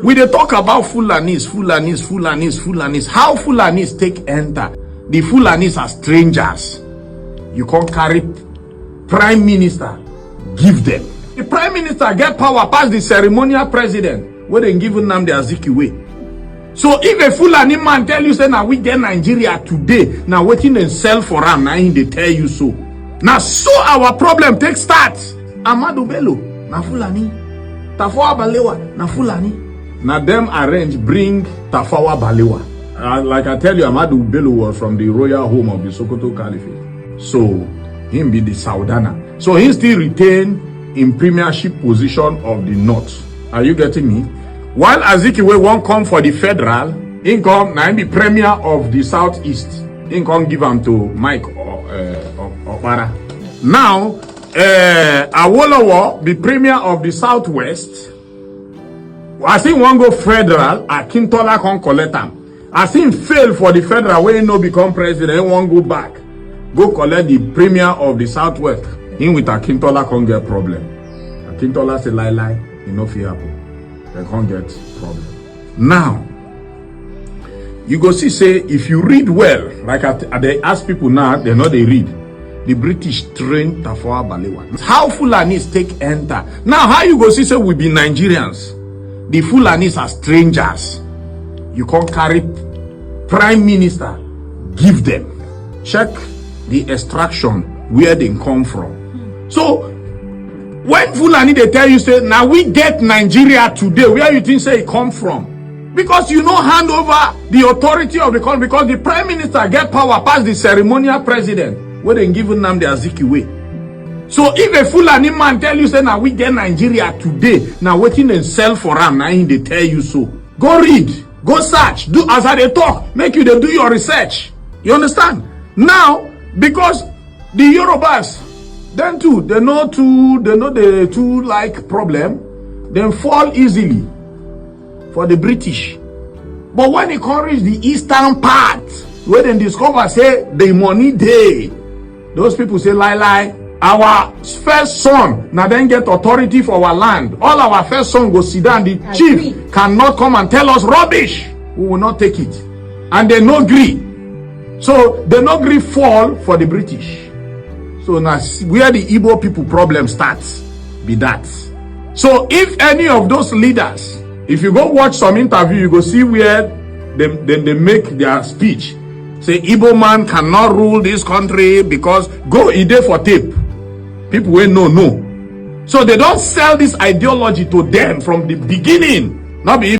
We dey talk about Fulanis. How Fulanis take enter? The Fulanis are strangers. You can't carry prime minister, give them. The prime minister get power past the ceremonial president, where they give Nnamdi Azikiwe. So if a Fulani man tell you say now we get Nigeria today, now waiting and sell for him, now they tell you so. Now so our problem take start. Ahmadu Bello, na Fulani. Tafawa Balewa, na Fulani. Now them arrange bring Tafawa Balewa. Like I tell you, Ahmadu Bello was from the royal home of the Sokoto Caliphate. So him be the Saudana. So he still retain in premiership position of the north. Are you getting me? While Azikiwe won't come for the federal, he come now be premier of the southeast. He come give him to Mike Opara. Now Awolowo be premier of the southwest. As he won't go federal, Akintola can collect him. As he fail for the federal, when he no become president, he won't go back. Go collect the premier of the southwest. Him with Akintola can't get problem. Akintola say lie, he no fear happen. They can't get problem. Now, you go see say if you read well, like they ask people now, they know they read. The British trained Tafawa Balewa. How Fulanis take enter? Now how you go see say we be Nigerians? The Fulanis are strangers. You can't carry prime minister, give them. Check the extraction where they come from. So when Fulani they tell you say now we get Nigeria today, where you think say it come from? Because you know hand over the authority of the country, because the prime minister get power past the ceremonial president, where they give Nnamdi Azikiwe. So if a Fulani man tell you say now we get Nigeria today, now waiting and sell for him, now they tell you so. Go read, go search, do as I they talk, make you they do your research. You understand? Now, because the Yorubas, them too, they know the two like problem, then fall easily for the British. But when it comes the eastern part, where they discover say the money day, those people say lie. Our first son now then get authority for our land. All our first son go sit down. The chief cannot come and tell us rubbish. We will not take it. And they no agree. So they no agree fall for the British. So now where the Igbo people problem starts, be that. So if any of those leaders, if you go watch some interview, you go see where they make their speech. Say Igbo man cannot rule this country because go ide for tape. People will no. So they don't sell this ideology to them from the beginning. Not be